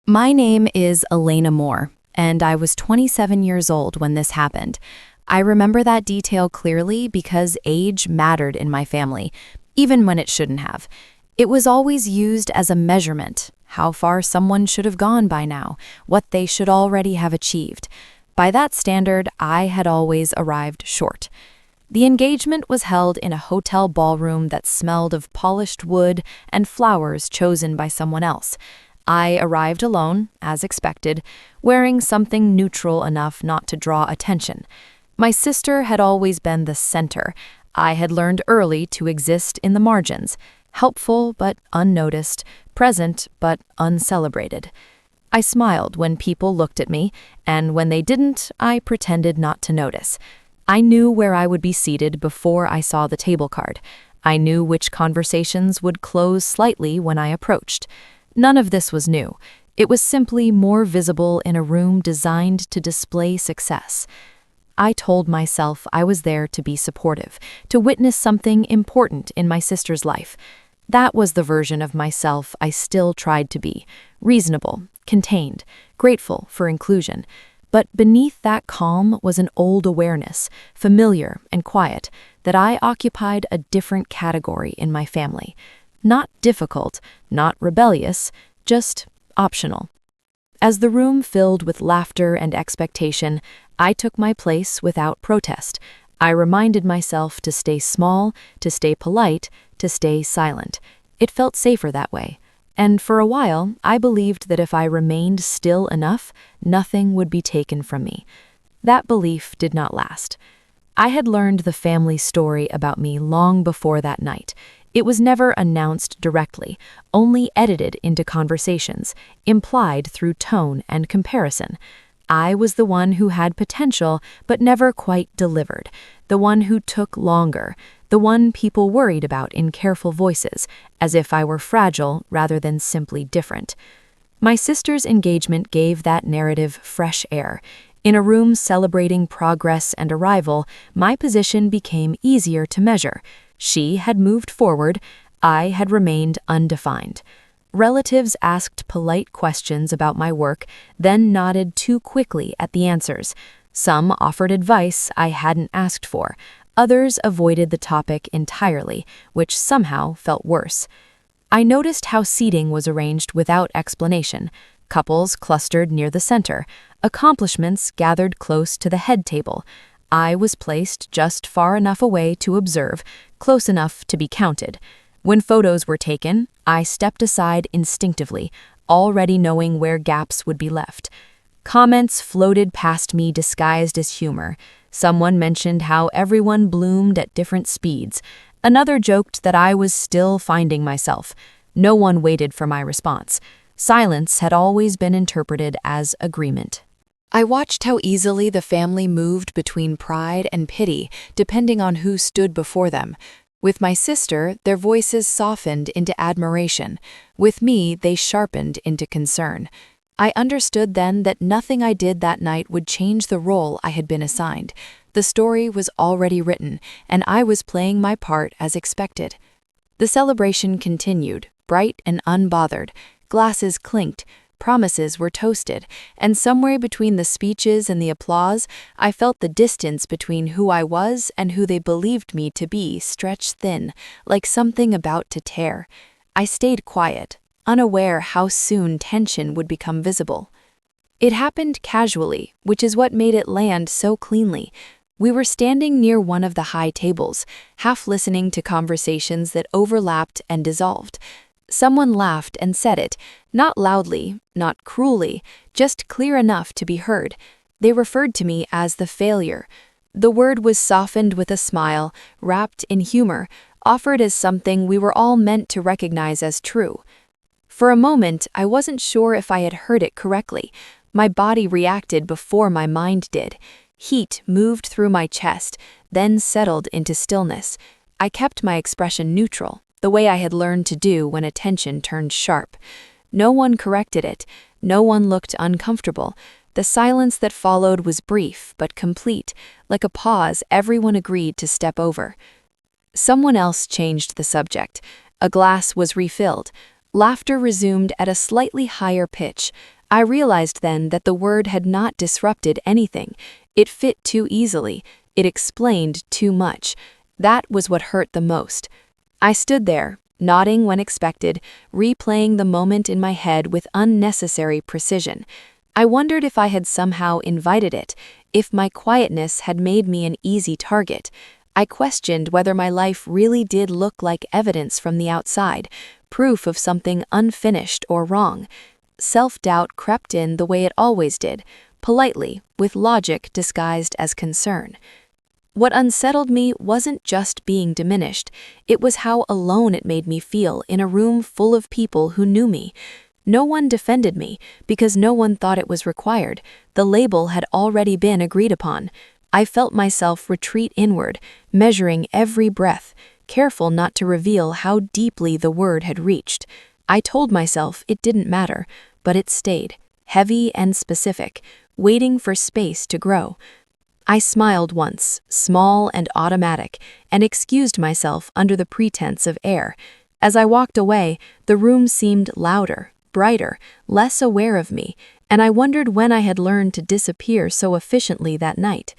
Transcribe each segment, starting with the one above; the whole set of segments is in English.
My name is Elena Moore, and I was 27 years old when this happened. I remember that detail clearly because age mattered in my family, even when it shouldn't have. It was always used as a measurement, how far someone should have gone by now, what they should already have achieved. By that standard, I had always arrived short. The engagement was held in a hotel ballroom that smelled of polished wood and flowers chosen by someone else. I arrived alone, as expected, wearing something neutral enough not to draw attention. My sister had always been the center. I had learned early to exist in the margins, helpful but unnoticed, present but uncelebrated. I smiled when people looked at me, and when they didn't, I pretended not to notice. I knew where I would be seated before I saw the table card. I knew which conversations would close slightly when I approached. None of this was new. It was simply more visible in a room designed to display success. I told myself I was there to be supportive, to witness something important in my sister's life. That was the version of myself I still tried to be, reasonable, contained, grateful for inclusion. But beneath that calm was an old awareness, familiar and quiet, that I occupied a different category in my family. Not difficult, not rebellious, just optional. As the room filled with laughter and expectation, I took my place without protest. I reminded myself to stay small, to stay polite, to stay silent. It felt safer that way. And for a while, I believed that if I remained still enough, nothing would be taken from me. That belief did not last. I had learned the family story about me long before that night. It was never announced directly, only edited into conversations, implied through tone and comparison. I was the one who had potential but never quite delivered, the one who took longer, the one people worried about in careful voices, as if I were fragile rather than simply different. My sister's engagement gave that narrative fresh air. In a room celebrating progress and arrival, my position became easier to measure. She had moved forward, I had remained undefined. Relatives asked polite questions about my work, then nodded too quickly at the answers. Some offered advice I hadn't asked for. Others avoided the topic entirely, which somehow felt worse. I noticed how seating was arranged without explanation. Couples clustered near the center. Accomplishments gathered close to the head table. I was placed just far enough away to observe, close enough to be counted. When photos were taken, I stepped aside instinctively, already knowing where gaps would be left. Comments floated past me disguised as humor. Someone mentioned how everyone bloomed at different speeds. Another joked that I was still finding myself. No one waited for my response. Silence had always been interpreted as agreement. I watched how easily the family moved between pride and pity, depending on who stood before them. With my sister, their voices softened into admiration. With me, they sharpened into concern. I understood then that nothing I did that night would change the role I had been assigned. The story was already written, and I was playing my part as expected. The celebration continued, bright and unbothered. Glasses clinked. Promises were toasted, and somewhere between the speeches and the applause, I felt the distance between who I was and who they believed me to be stretch thin, like something about to tear. I stayed quiet, unaware how soon tension would become visible. It happened casually, which is what made it land so cleanly. We were standing near one of the high tables, half listening to conversations that overlapped and dissolved. Someone laughed and said it, not loudly, not cruelly, just clear enough to be heard. They referred to me as the failure. The word was softened with a smile, wrapped in humor, offered as something we were all meant to recognize as true. For a moment, I wasn't sure if I had heard it correctly. My body reacted before my mind did. Heat moved through my chest, then settled into stillness. I kept my expression neutral, the way I had learned to do when attention turned sharp. No one corrected it. No one looked uncomfortable. The silence that followed was brief but complete, like a pause everyone agreed to step over. Someone else changed the subject. A glass was refilled. Laughter resumed at a slightly higher pitch. I realized then that the word had not disrupted anything. It fit too easily. It explained too much. That was what hurt the most. I stood there, nodding when expected, replaying the moment in my head with unnecessary precision. I wondered if I had somehow invited it, if my quietness had made me an easy target. I questioned whether my life really did look like evidence from the outside, proof of something unfinished or wrong. Self-doubt crept in the way it always did, politely, with logic disguised as concern. What unsettled me wasn't just being diminished, it was how alone it made me feel in a room full of people who knew me. No one defended me, because no one thought it was required. The label had already been agreed upon. I felt myself retreat inward, measuring every breath, careful not to reveal how deeply the word had reached. I told myself it didn't matter, but it stayed, heavy and specific, waiting for space to grow. I smiled once, small and automatic, and excused myself under the pretense of air. As I walked away, the room seemed louder, brighter, less aware of me, and I wondered when I had learned to disappear so efficiently that night.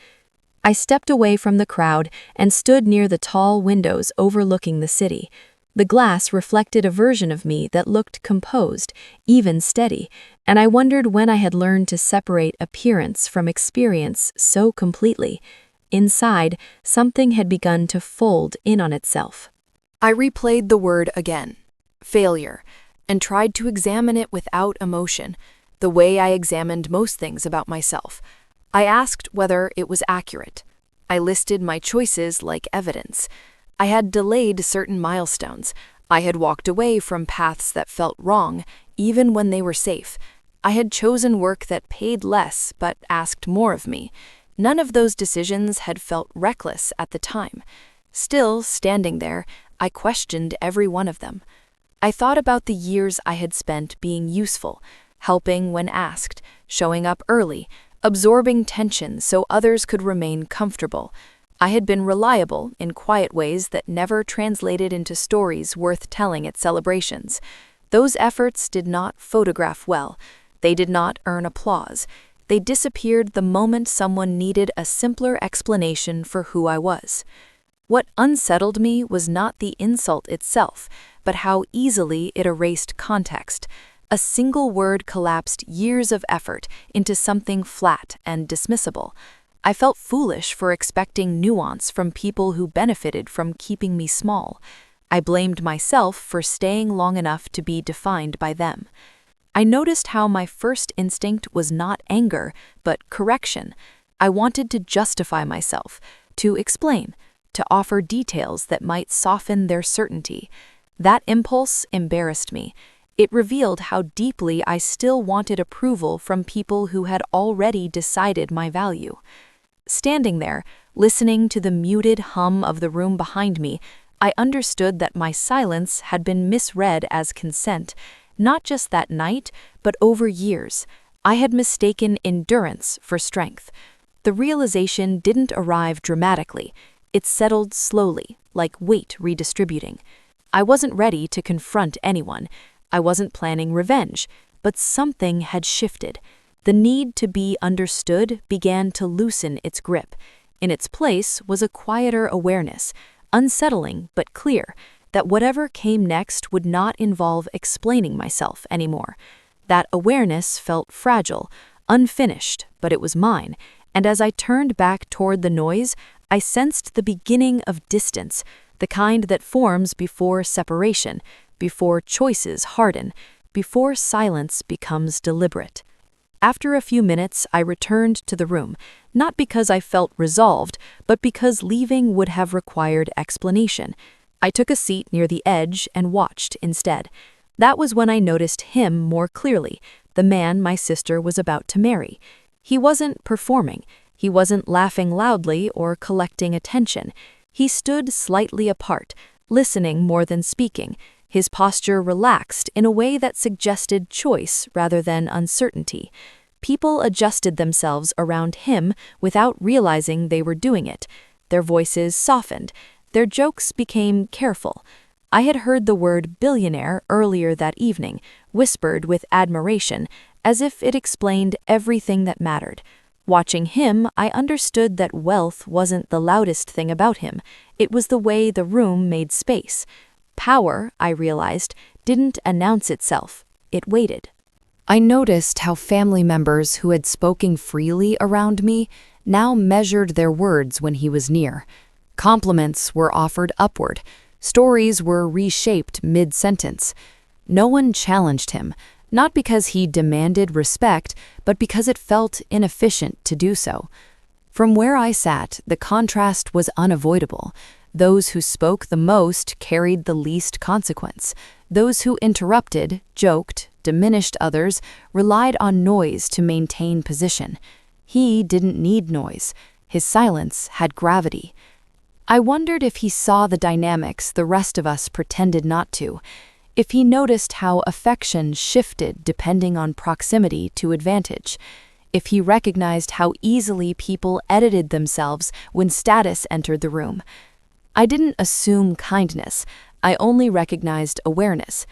I stepped away from the crowd and stood near the tall windows overlooking the city. The glass reflected a version of me that looked composed, even steady, and I wondered when I had learned to separate appearance from experience so completely. Inside, something had begun to fold in on itself. I replayed the word again, failure, and tried to examine it without emotion, the way I examined most things about myself. I asked whether it was accurate. I listed my choices like evidence. I had delayed certain milestones. I had walked away from paths that felt wrong, even when they were safe. I had chosen work that paid less but asked more of me. None of those decisions had felt reckless at the time. Still, standing there, I questioned every one of them. I thought about the years I had spent being useful, helping when asked, showing up early, absorbing tension so others could remain comfortable. I had been reliable in quiet ways that never translated into stories worth telling at celebrations. Those efforts did not photograph well. They did not earn applause. They disappeared the moment someone needed a simpler explanation for who I was. What unsettled me was not the insult itself, but how easily it erased context. A single word collapsed years of effort into something flat and dismissible. I felt foolish for expecting nuance from people who benefited from keeping me small. I blamed myself for staying long enough to be defined by them. I noticed how my first instinct was not anger, but correction. I wanted to justify myself, to explain, to offer details that might soften their certainty. That impulse embarrassed me. It revealed how deeply I still wanted approval from people who had already decided my value. Standing there, listening to the muted hum of the room behind me, I understood that my silence had been misread as consent, not just that night, but over years. I had mistaken endurance for strength. The realization didn't arrive dramatically. It settled slowly, like weight redistributing. I wasn't ready to confront anyone. I wasn't planning revenge, but something had shifted. The need to be understood began to loosen its grip. In its place was a quieter awareness, unsettling but clear, that whatever came next would not involve explaining myself anymore. That awareness felt fragile, unfinished, but it was mine, and as I turned back toward the noise, I sensed the beginning of distance, the kind that forms before separation, before choices harden, before silence becomes deliberate. After a few minutes, I returned to the room, not because I felt resolved, but because leaving would have required explanation. I took a seat near the edge and watched instead. That was when I noticed him more clearly, the man my sister was about to marry. He wasn't performing. He wasn't laughing loudly or collecting attention. He stood slightly apart, listening more than speaking, his posture relaxed in a way that suggested choice rather than uncertainty. People adjusted themselves around him without realizing they were doing it. Their voices softened. Their jokes became careful. I had heard the word billionaire earlier that evening, whispered with admiration, as if it explained everything that mattered. Watching him, I understood that wealth wasn't the loudest thing about him. It was the way the room made space. Power, I realized, didn't announce itself. It waited. I noticed how family members who had spoken freely around me now measured their words when he was near. Compliments were offered upward. Stories were reshaped mid-sentence. No one challenged him, not because he demanded respect, but because it felt inefficient to do so. From where I sat, the contrast was unavoidable. Those who spoke the most carried the least consequence. Those who interrupted, joked, diminished others, relied on noise to maintain position. He didn't need noise. His silence had gravity. I wondered if he saw the dynamics the rest of us pretended not to, if he noticed how affection shifted depending on proximity to advantage, if he recognized how easily people edited themselves when status entered the room. I didn't assume kindness, I only recognized awareness.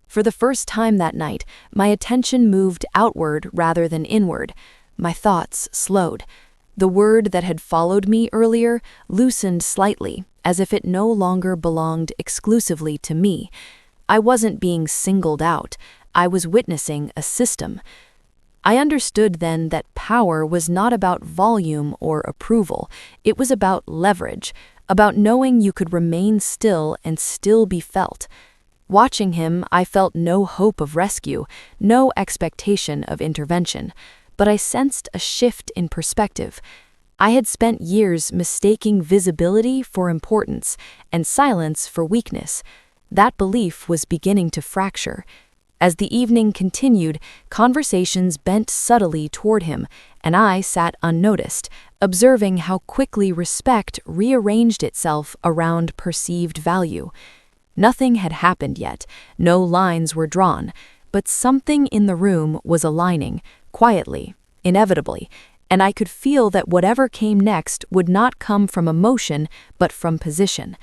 For the first time that night, my attention moved outward rather than inward. My thoughts slowed. The word that had followed me earlier loosened slightly, as if it no longer belonged exclusively to me. I wasn't being singled out. I was witnessing a system. I understood then that power was not about volume or approval. It was about leverage, about knowing you could remain still and still be felt. Watching him, I felt no hope of rescue, no expectation of intervention, but I sensed a shift in perspective. I had spent years mistaking visibility for importance and silence for weakness. That belief was beginning to fracture. As the evening continued, conversations bent subtly toward him, and I sat unnoticed, observing how quickly respect rearranged itself around perceived value. Nothing had happened yet, no lines were drawn, but something in the room was aligning, quietly, inevitably, and I could feel that whatever came next would not come from emotion, but from position.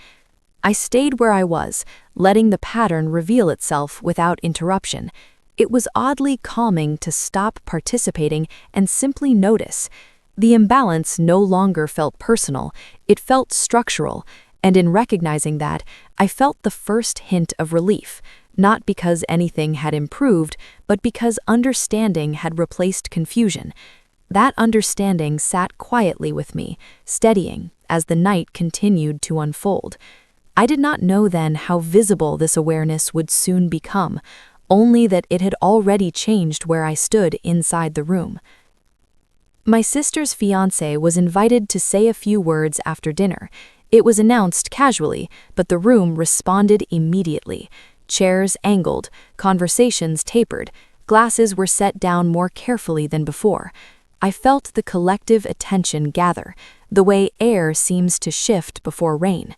I stayed where I was, letting the pattern reveal itself without interruption. It was oddly calming to stop participating and simply notice. The imbalance no longer felt personal, it felt structural, and in recognizing that, I felt the first hint of relief, not because anything had improved, but because understanding had replaced confusion. That understanding sat quietly with me, steadying, as the night continued to unfold. I did not know then how visible this awareness would soon become, only that it had already changed where I stood inside the room. My sister's fiancé was invited to say a few words after dinner. It was announced casually, but the room responded immediately. Chairs angled, conversations tapered, glasses were set down more carefully than before. I felt the collective attention gather, the way air seems to shift before rain.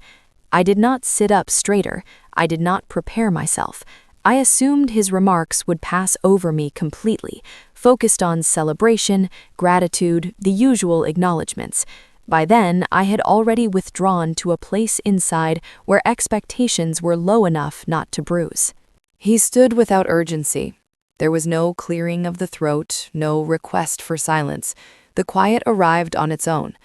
I did not sit up straighter. I did not prepare myself. I assumed his remarks would pass over me completely, focused on celebration, gratitude, the usual acknowledgments. By then, I had already withdrawn to a place inside where expectations were low enough not to bruise. He stood without urgency. There was no clearing of the throat, no request for silence. The quiet arrived on its own.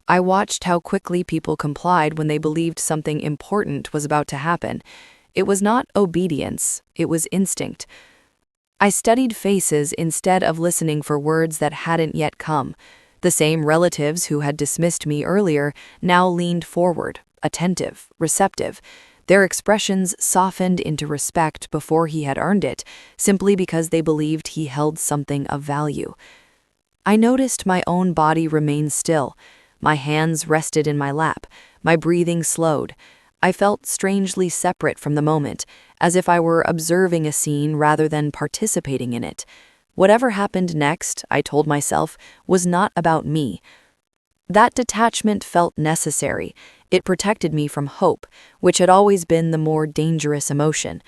I watched how quickly people complied when they believed something important was about to happen. It was not obedience, it was instinct. I studied faces instead of listening for words that hadn't yet come. The same relatives who had dismissed me earlier now leaned forward, attentive, receptive. Their expressions softened into respect before he had earned it, simply because they believed he held something of value. I noticed my own body remain still. My hands rested in my lap, my breathing slowed. I felt strangely separate from the moment, as if I were observing a scene rather than participating in it. Whatever happened next, I told myself, was not about me. That detachment felt necessary. It protected me from hope, which had always been the more dangerous emotion.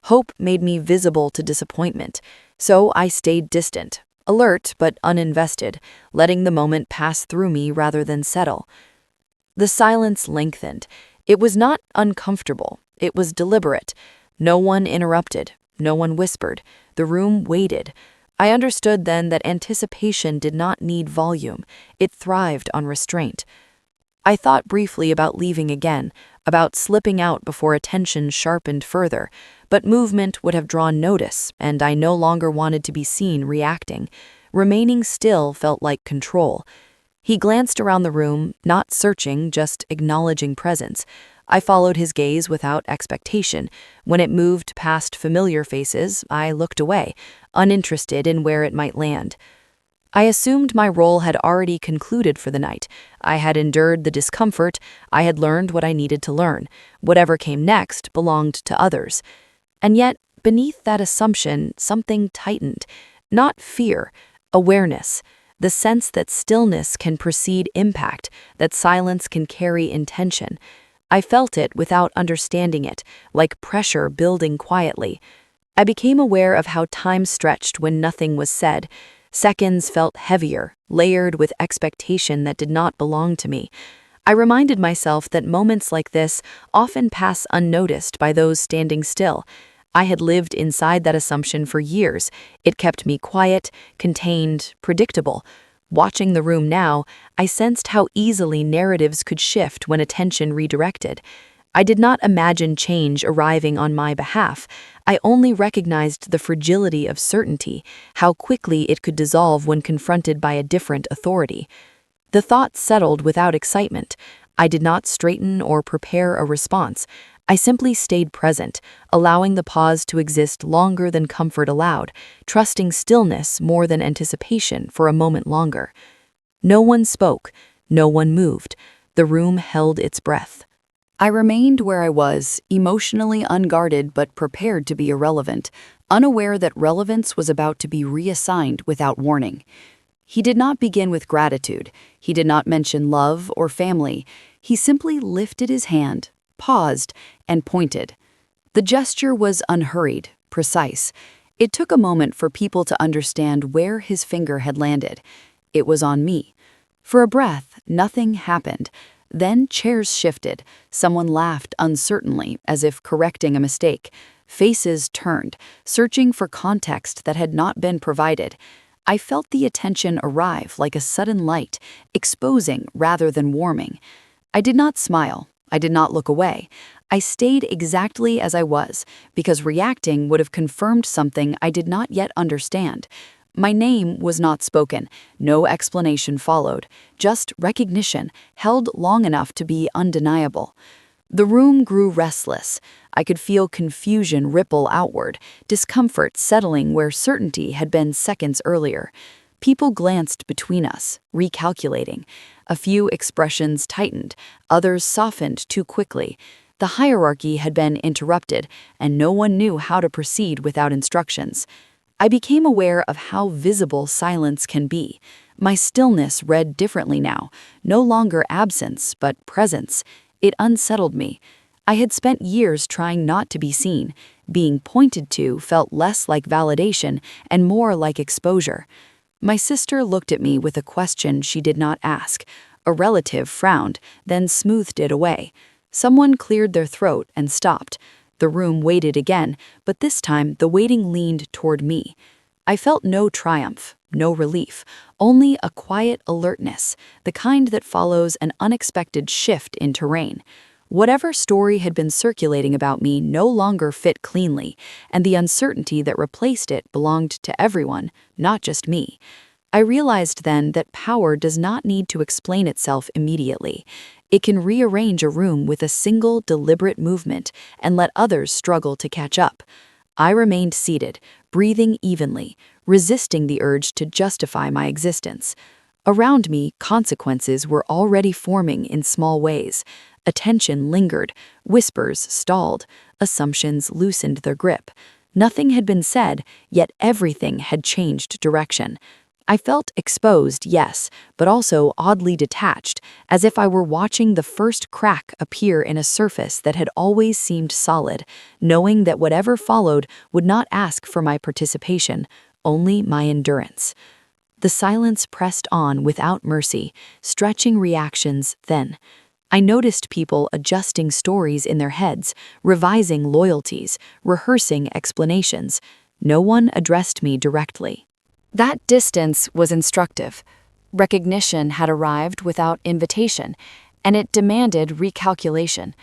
Hope made me visible to disappointment, so I stayed distant, alert but uninvested, letting the moment pass through me rather than settle. The silence lengthened. It was not uncomfortable. It was deliberate. No one interrupted. No one whispered. The room waited. I understood then that anticipation did not need volume. It thrived on restraint. I thought briefly about leaving again, about slipping out before attention sharpened further, but movement would have drawn notice, and I no longer wanted to be seen reacting. Remaining still felt like control. He glanced around the room, not searching, just acknowledging presence. I followed his gaze without expectation. When it moved past familiar faces, I looked away, uninterested in where it might land. I assumed my role had already concluded for the night. I had endured the discomfort. I had learned what I needed to learn. Whatever came next belonged to others. And yet, beneath that assumption, something tightened. Not fear, awareness. The sense that stillness can precede impact, that silence can carry intention. I felt it without understanding it, like pressure building quietly. I became aware of how time stretched when nothing was said. Seconds felt heavier, layered with expectation that did not belong to me. I reminded myself that moments like this often pass unnoticed by those standing still. I had lived inside that assumption for years. It kept me quiet, contained, predictable. Watching the room now, I sensed how easily narratives could shift when attention redirected. I did not imagine change arriving on my behalf. I only recognized the fragility of certainty, how quickly it could dissolve when confronted by a different authority. The thought settled without excitement. I did not straighten or prepare a response. I simply stayed present, allowing the pause to exist longer than comfort allowed, trusting stillness more than anticipation for a moment longer. No one spoke, no one moved. The room held its breath. I remained where I was, emotionally unguarded but prepared to be irrelevant, unaware that relevance was about to be reassigned without warning. He did not begin with gratitude. He did not mention love or family. He simply lifted his hand, paused, and pointed. The gesture was unhurried, precise. It took a moment for people to understand where his finger had landed. It was on me. For a breath, nothing happened. Then chairs shifted. Someone laughed uncertainly, as if correcting a mistake. Faces turned, searching for context that had not been provided. I felt the attention arrive like a sudden light, exposing rather than warming. I did not smile. I did not look away. I stayed exactly as I was, because reacting would have confirmed something I did not yet understand. My name was not spoken. No explanation followed. Just recognition, held long enough to be undeniable. The room grew restless. I could feel confusion ripple outward, discomfort settling where certainty had been seconds earlier. People glanced between us, recalculating. A few expressions tightened, others softened too quickly. The hierarchy had been interrupted, and no one knew how to proceed without instructions. I became aware of how visible silence can be. My stillness read differently now, no longer absence, but presence. It unsettled me. I had spent years trying not to be seen. Being pointed to felt less like validation and more like exposure. My sister looked at me with a question she did not ask. A relative frowned, then smoothed it away. Someone cleared their throat and stopped. The room waited again, but this time the waiting leaned toward me. I felt no triumph, no relief, only a quiet alertness, the kind that follows an unexpected shift in terrain. Whatever story had been circulating about me no longer fit cleanly, and the uncertainty that replaced it belonged to everyone, not just me. I realized then that power does not need to explain itself immediately. It can rearrange a room with a single, deliberate movement and let others struggle to catch up. I remained seated, breathing evenly, resisting the urge to justify my existence. Around me, consequences were already forming in small ways. Attention lingered, whispers stalled, assumptions loosened their grip. Nothing had been said, yet everything had changed direction. I felt exposed, yes, but also oddly detached, as if I were watching the first crack appear in a surface that had always seemed solid, knowing that whatever followed would not ask for my participation, only my endurance. The silence pressed on without mercy, stretching reactions thin. I noticed people adjusting stories in their heads, revising loyalties, rehearsing explanations. No one addressed me directly. That distance was instructive. Recognition had arrived without invitation, and it demanded recalculation.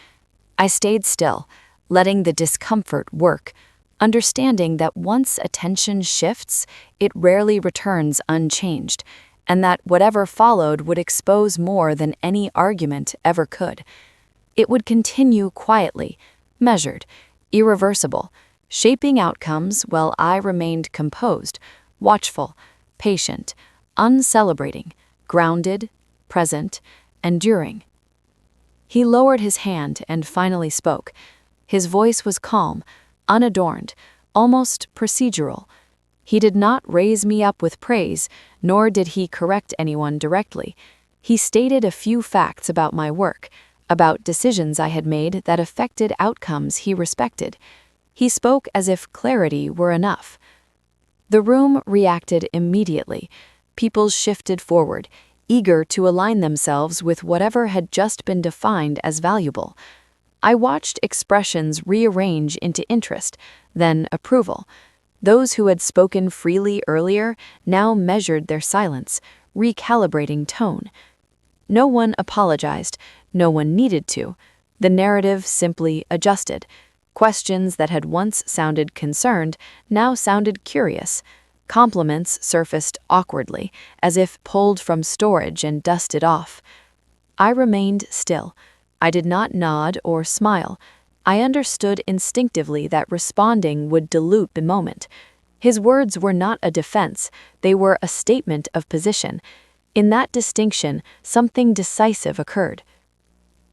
I stayed still, letting the discomfort work, understanding that once attention shifts, it rarely returns unchanged, and that whatever followed would expose more than any argument ever could. It would continue quietly, measured, irreversible, shaping outcomes while I remained composed, watchful, patient, uncelebrating, grounded, present, enduring. He lowered his hand and finally spoke. His voice was calm, unadorned, almost procedural. He did not raise me up with praise, nor did he correct anyone directly. He stated a few facts about my work, about decisions I had made that affected outcomes he respected. He spoke as if clarity were enough. The room reacted immediately. People shifted forward, eager to align themselves with whatever had just been defined as valuable. I watched expressions rearrange into interest, then approval. Those who had spoken freely earlier now measured their silence, recalibrating tone. No one apologized, no one needed to. The narrative simply adjusted. Questions that had once sounded concerned now sounded curious. Compliments surfaced awkwardly, as if pulled from storage and dusted off. I remained still. I did not nod or smile. I understood instinctively that responding would dilute the moment. His words were not a defense, they were a statement of position. In that distinction, something decisive occurred.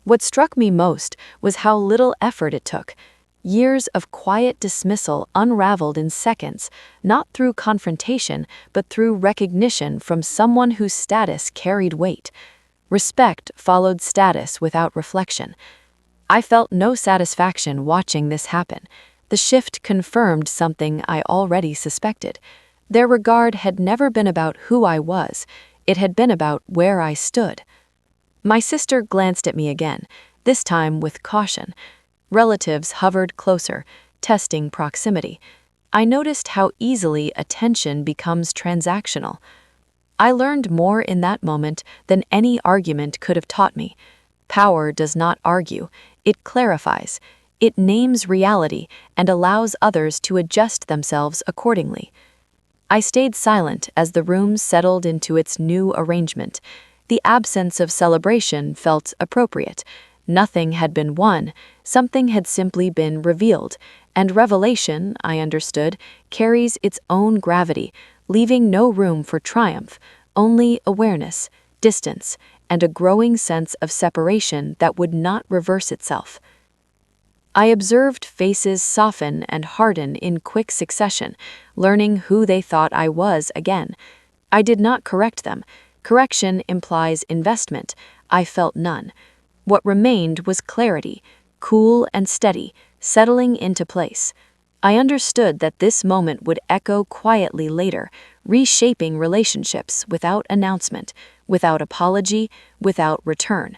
What struck me most was how little effort it took. Years of quiet dismissal unraveled in seconds, not through confrontation, but through recognition from someone whose status carried weight. Respect followed status without reflection. I felt no satisfaction watching this happen. The shift confirmed something I already suspected. Their regard had never been about who I was, it had been about where I stood. My sister glanced at me again, this time with caution. Relatives hovered closer, testing proximity. I noticed how easily attention becomes transactional. I learned more in that moment than any argument could have taught me. Power does not argue, it clarifies. It names reality and allows others to adjust themselves accordingly. I stayed silent as the room settled into its new arrangement. The absence of celebration felt appropriate. Nothing had been won, something had simply been revealed, and revelation, I understood, carries its own gravity, leaving no room for triumph, only awareness, distance, and a growing sense of separation that would not reverse itself. I observed faces soften and harden in quick succession, learning who they thought I was again. I did not correct them. Correction implies investment. I felt none. What remained was clarity, cool and steady, settling into place. I understood that this moment would echo quietly later, reshaping relationships without announcement, without apology, without return.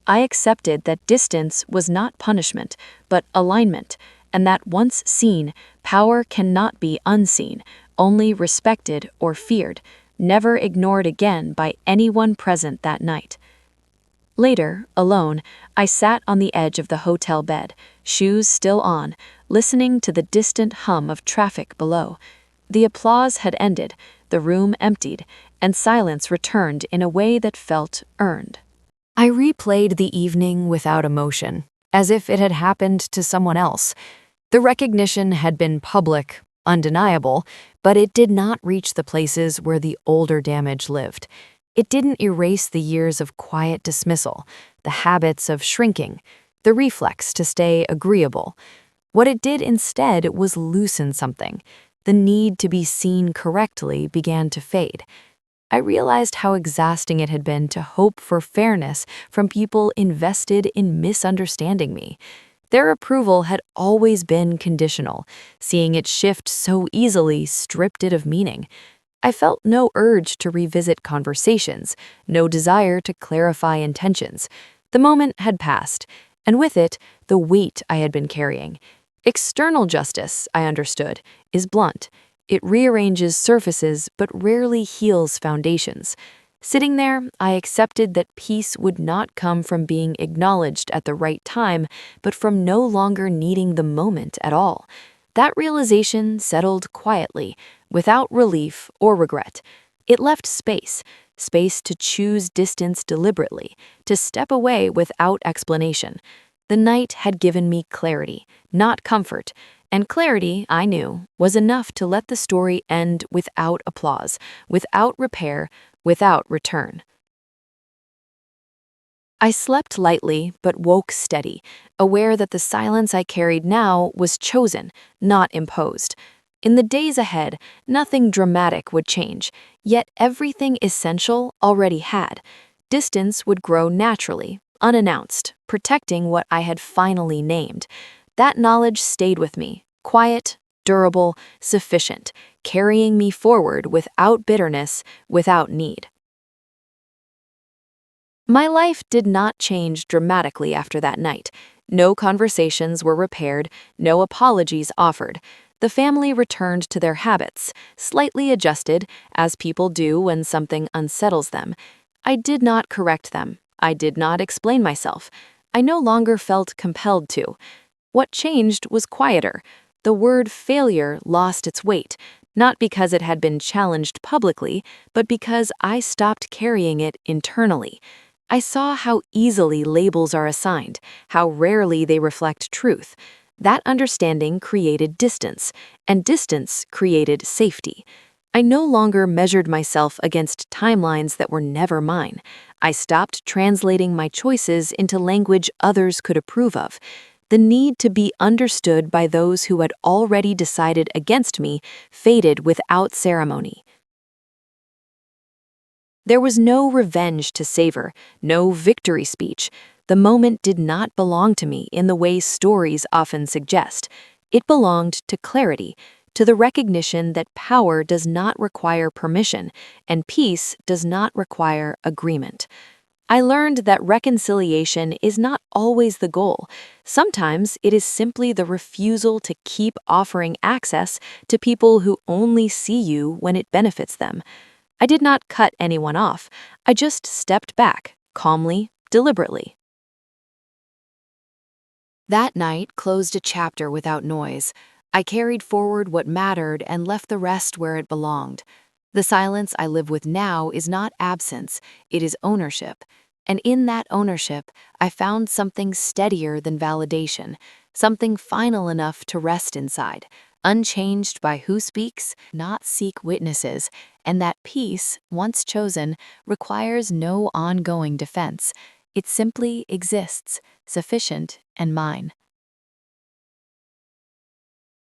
I accepted that distance was not punishment, but alignment, and that once seen, power cannot be unseen, only respected or feared, never ignored again by anyone present that night. Later, alone, I sat on the edge of the hotel bed, shoes still on, listening to the distant hum of traffic below. The applause had ended, the room emptied, and silence returned in a way that felt earned. I replayed the evening without emotion, as if it had happened to someone else. The recognition had been public, undeniable, but it did not reach the places where the older damage lived. It didn't erase the years of quiet dismissal, the habits of shrinking, the reflex to stay agreeable. What it did instead was loosen something. The need to be seen correctly began to fade. I realized how exhausting it had been to hope for fairness from people invested in misunderstanding me. Their approval had always been conditional. Seeing it shift so easily stripped it of meaning. I felt no urge to revisit conversations, no desire to clarify intentions. The moment had passed, and with it, the weight I had been carrying. External justice, I understood, is blunt. It rearranges surfaces but rarely heals foundations. Sitting there, I accepted that peace would not come from being acknowledged at the right time, but from no longer needing the moment at all. That realization settled quietly, without relief or regret. It left space to choose distance deliberately, to step away without explanation. The night had given me clarity, not comfort, and clarity, I knew, was enough to let the story end without applause, without repair, without return. I slept lightly but woke steady, aware that the silence I carried now was chosen, not imposed. In the days ahead, nothing dramatic would change, yet everything essential already had. Distance would grow naturally, unannounced, protecting what I had finally named. That knowledge stayed with me, quiet, durable, sufficient, carrying me forward without bitterness, without need. My life did not change dramatically after that night. No conversations were repaired, no apologies offered. The family returned to their habits, slightly adjusted, as people do when something unsettles them. I did not correct them. I did not explain myself. I no longer felt compelled to. What changed was quieter. The word failure lost its weight, not because it had been challenged publicly, but because I stopped carrying it internally. I saw how easily labels are assigned, how rarely they reflect truth. That understanding created distance, and distance created safety. I no longer measured myself against timelines that were never mine. I stopped translating my choices into language others could approve of. The need to be understood by those who had already decided against me faded without ceremony. There was no revenge to savor, no victory speech. The moment did not belong to me in the way stories often suggest. It belonged to clarity, to the recognition that power does not require permission and peace does not require agreement. I learned that reconciliation is not always the goal. Sometimes it is simply the refusal to keep offering access to people who only see you when it benefits them. I did not cut anyone off. I just stepped back, calmly, deliberately. That night closed a chapter without noise. I carried forward what mattered and left the rest where it belonged. The silence I live with now is not absence, it is ownership. And in that ownership, I found something steadier than validation, something final enough to rest inside, unchanged by who speaks, not seek witnesses, and that peace, once chosen, requires no ongoing defense. It simply exists, sufficient and mine.